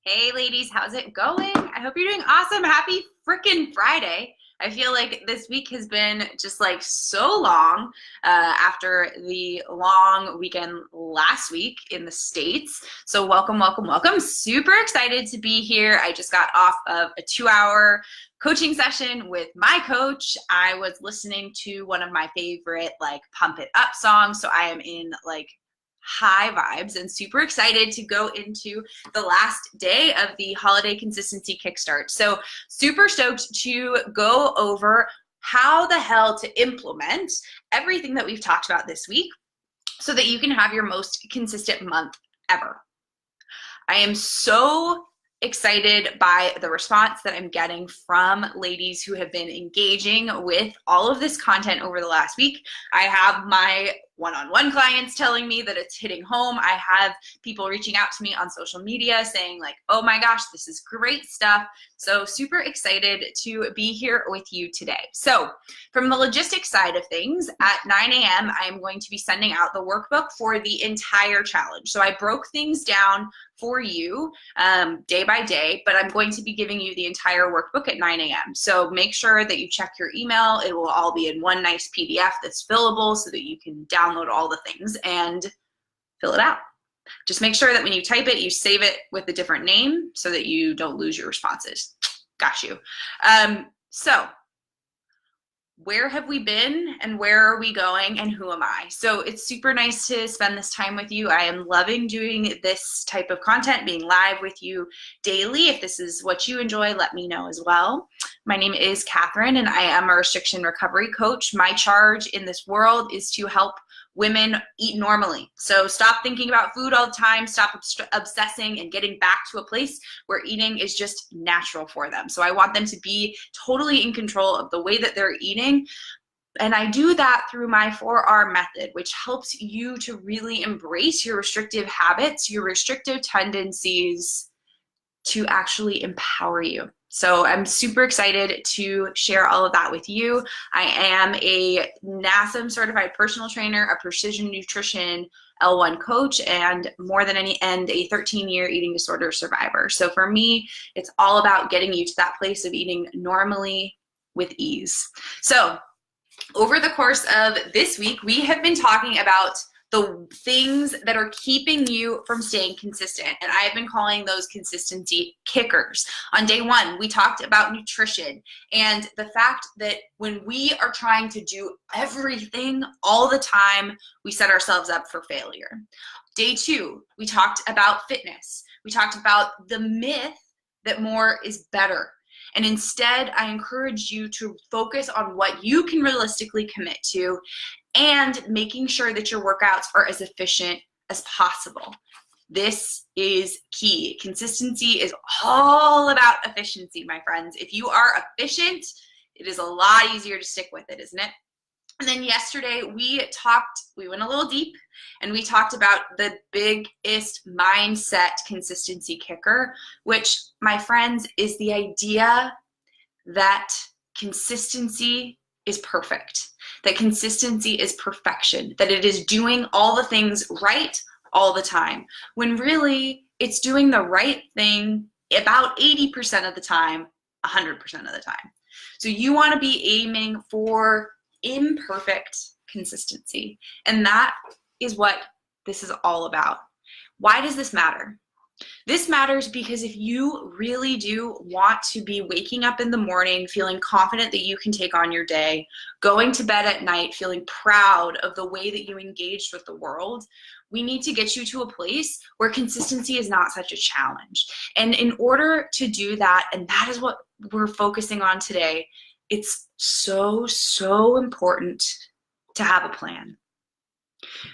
Hey ladies, how's it going? I hope you're doing awesome. Happy freaking Friday. I feel like this week has been just like so long after the long weekend last week in the States. So welcome, welcome, welcome. Super excited to be here. I just got off of a 2-hour coaching session with my coach. I was listening to one of my favorite like pump it up songs. So I am in like high vibes and super excited to go into the last day of the holiday consistency kickstart. So super stoked to go over how the hell to implement everything that we've talked about this week so that you can have your most consistent month ever. I am so excited by the response that I'm getting from ladies who have been engaging with all of this content over the last week. I have my one-on-one clients telling me that it's hitting home. I have people reaching out to me on social media saying like, oh my gosh, this is great stuff. So super excited to be here with you today. So from the logistics side of things, at 9 a.m., I am going to be sending out the workbook for the entire challenge. So I broke things down for you day by day, but I'm going to be giving you the entire workbook at 9 a.m. So make sure that you check your email. It will all be in one nice PDF that's fillable so that you can download all the things and fill it out. Just make sure that when you type it, you save it with a different name so that you don't lose your responses. Got you. So where have we been and where are we going and who am I? So it's super nice to spend this time with you. I am loving doing this type of content, being live with you daily. If this is what you enjoy, let me know as well. My name is Catherine and I am a restriction recovery coach. My charge in this world is to help women eat normally. So stop thinking about food all the time, stop obsessing and getting back to a place where eating is just natural for them. So I want them to be totally in control of the way that they're eating. And I do that through my 4R method, which helps you to really embrace your restrictive habits, your restrictive tendencies, to actually empower you. So I'm super excited to share all of that with you. I am a NASM certified personal trainer, a precision nutrition L1 coach, and more than any end, a 13-year eating disorder survivor. So for me, it's all about getting you to that place of eating normally with ease. So over the course of this week, we have been talking about the things that are keeping you from staying consistent. And I have been calling those consistency kickers. On day one, we talked about nutrition and the fact that when we are trying to do everything all the time, we set ourselves up for failure. Day two, we talked about fitness. We talked about the myth that more is better. And instead, I encourage you to focus on what you can realistically commit to and making sure that your workouts are as efficient as possible. This is key. Consistency is all about efficiency, my friends. If you are efficient, it is a lot easier to stick with it, isn't it? And then yesterday we went a little deep and we talked about the biggest mindset consistency kicker, which, my friends, is the idea that consistency is perfect, that consistency is perfection, that it is doing all the things right all the time, when really it's doing the right thing about 80% of the time, 100% of the time. So you want to be aiming for imperfect consistency. And that is what this is all about. Why does this matter? This matters because if you really do want to be waking up in the morning feeling confident that you can take on your day, going to bed at night feeling proud of the way that you engaged with the world, we need to get you to a place where consistency is not such a challenge. And in order to do that, and that is what we're focusing on today, it's so important to have a plan.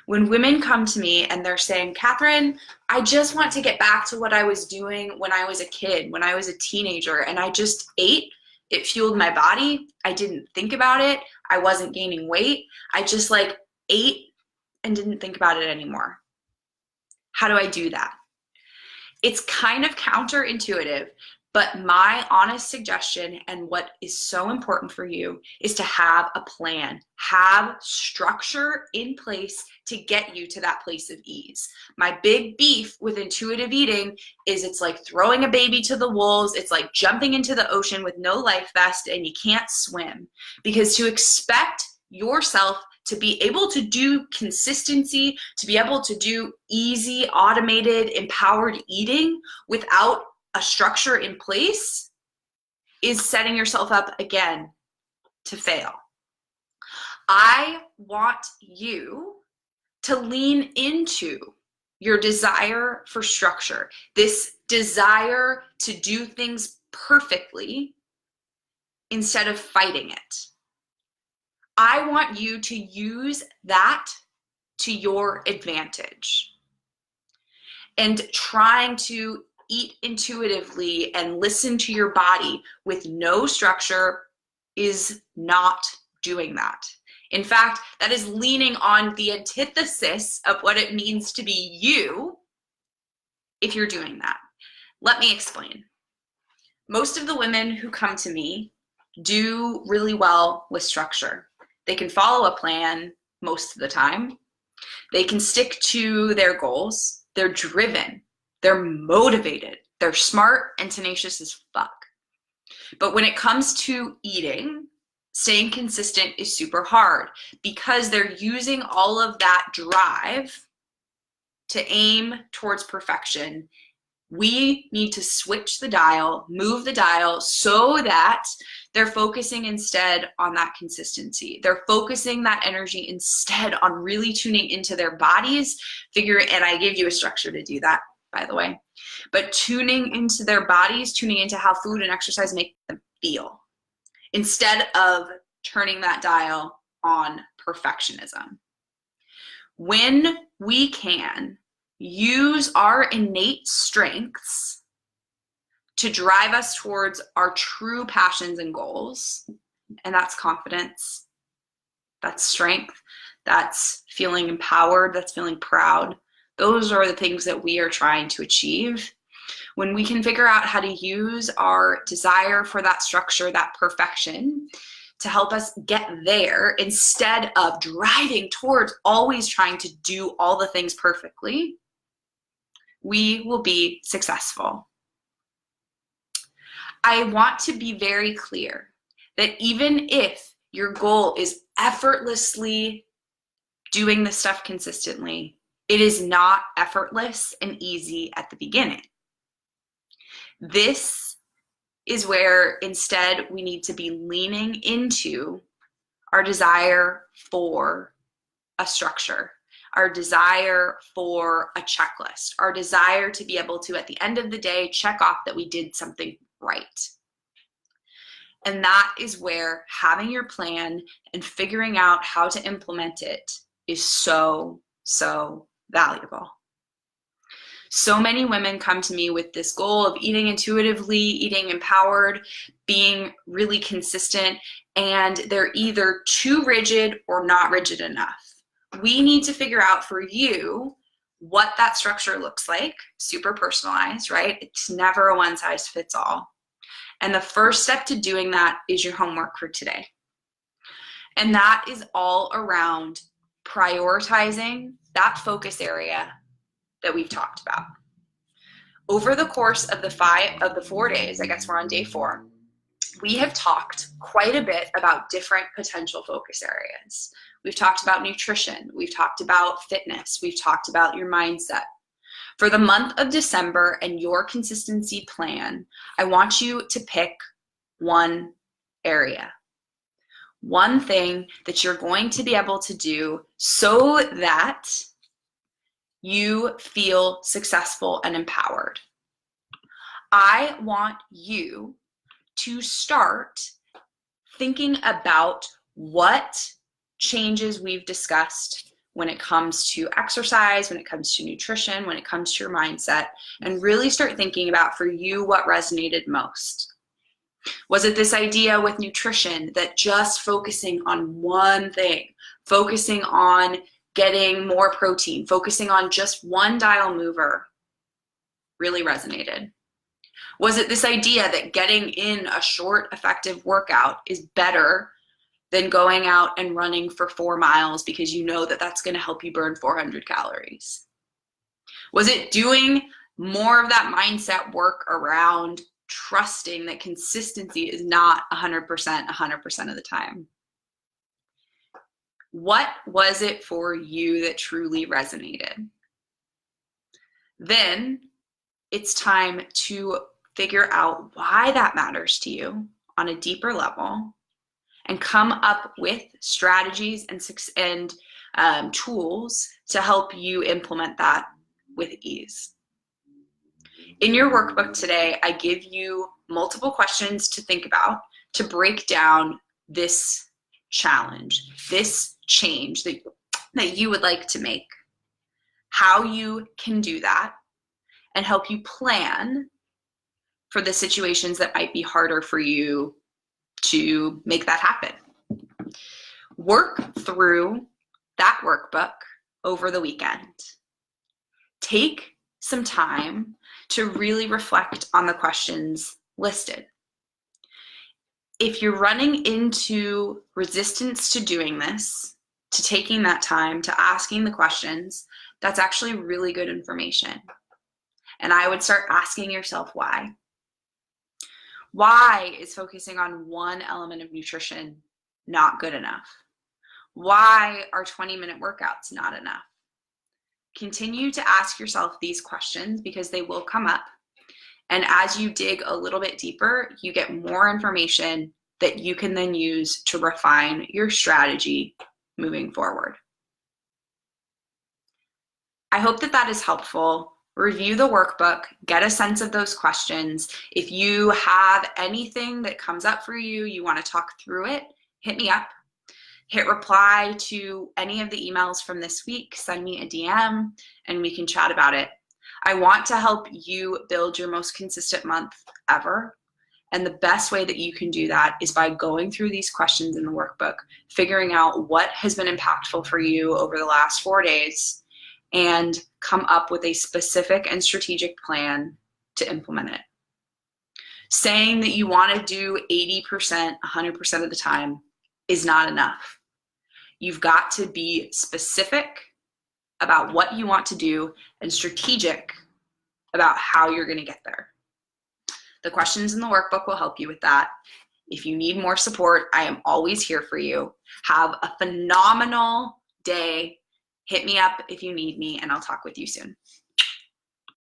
When women come to me and they're saying, Catherine, I just want to get back to what I was doing when I was a kid, when I was a teenager, and I just ate, it fueled my body, I didn't think about it, I wasn't gaining weight, I just like ate and didn't think about it anymore. How do I do that? It's kind of counterintuitive But my honest suggestion, and what is so important for you, is to have a plan, have structure in place to get you to that place of ease. My big beef with intuitive eating is it's like throwing a baby to the wolves. It's like jumping into the ocean with no life vest and you can't swim. Because to expect yourself to be able to do consistency, to be able to do easy, automated, empowered eating without a structure in place is setting yourself up again to fail. I want you to lean into your desire for structure, this desire to do things perfectly instead of fighting it. I want you to use that to your advantage. And trying to eat intuitively and listen to your body with no structure is not doing that. In fact, that is leaning on the antithesis of what it means to be you if you're doing that. Let me explain. Most of the women who come to me do really well with structure. They can follow a plan most of the time. They can stick to their goals. They're driven. They're motivated. They're smart and tenacious as fuck. But when it comes to eating, staying consistent is super hard because they're using all of that drive to aim towards perfection. We need to switch the dial, move the dial so that they're focusing instead on that consistency. They're focusing that energy instead on really tuning into their bodies, and I give you a structure to do that, by the way, but tuning into their bodies, tuning into how food and exercise make them feel, instead of turning that dial on perfectionism. When we can use our innate strengths to drive us towards our true passions and goals, and that's confidence, that's strength, that's feeling empowered, that's feeling proud. Those are the things that we are trying to achieve. When we can figure out how to use our desire for that structure, that perfection, to help us get there instead of driving towards always trying to do all the things perfectly, we will be successful. I want to be very clear that even if your goal is effortlessly doing this stuff consistently, it is not effortless and easy at the beginning. This is where instead we need to be leaning into our desire for a structure, our desire for a checklist, our desire to be able to, at the end of the day, check off that we did something right. And that is where having your plan and figuring out how to implement it is so, so valuable. So many women come to me with this goal of eating intuitively, eating empowered, being really consistent, and they're either too rigid or not rigid enough. We need to figure out for you what that structure looks like, super personalized, right? It's never a one size fits all. And the first step to doing that is your homework for today. And that is all around prioritizing that focus area that we've talked about. Over the course of the 4 days, I guess we're on day 4, we have talked quite a bit about different potential focus areas. We've talked about nutrition, we've talked about fitness, we've talked about your mindset. For the month of December and your consistency plan, I want you to pick one area, one thing that you're going to be able to do so that you feel successful and empowered. I want you to start thinking about what changes we've discussed when it comes to exercise, when it comes to nutrition, when it comes to your mindset, and really start thinking about for you what resonated most. Was it this idea with nutrition that just focusing on one thing, focusing on getting more protein, focusing on just one dial mover really resonated? Was it this idea that getting in a short, effective workout is better than going out and running for 4 miles because you know that that's going to help you burn 400 calories? Was it doing more of that mindset work around trusting that consistency is not 100% of the time? What was it for you that truly resonated? Then it's time to figure out why that matters to you on a deeper level and come up with strategies and tools to help you implement that with ease. In your workbook today, I give you multiple questions to think about to break down this challenge, this change that you would like to make, how you can do that, and help you plan for the situations that might be harder for you to make that happen. Work through that workbook over the weekend. Take some time to really reflect on the questions listed. If you're running into resistance to doing this, to taking that time, to asking the questions, that's actually really good information. And I would start asking yourself why. Why is focusing on one element of nutrition not good enough? Why are 20-minute workouts not enough? Continue to ask yourself these questions because they will come up. And as you dig a little bit deeper, you get more information that you can then use to refine your strategy moving forward. I hope that that is helpful. Review the workbook, get a sense of those questions. If you have anything that comes up for you, you want to talk through it, hit me up. Hit reply to any of the emails from this week, send me a DM, and we can chat about it. I want to help you build your most consistent month ever. And the best way that you can do that is by going through these questions in the workbook, figuring out what has been impactful for you over the last 4 days, and come up with a specific and strategic plan to implement it. Saying that you want to do 80%, 100% of the time is not enough. You've got to be specific about what you want to do and strategic about how you're going to get there. The questions in the workbook will help you with that. If you need more support, I am always here for you. Have a phenomenal day. Hit me up if you need me, and I'll talk with you soon.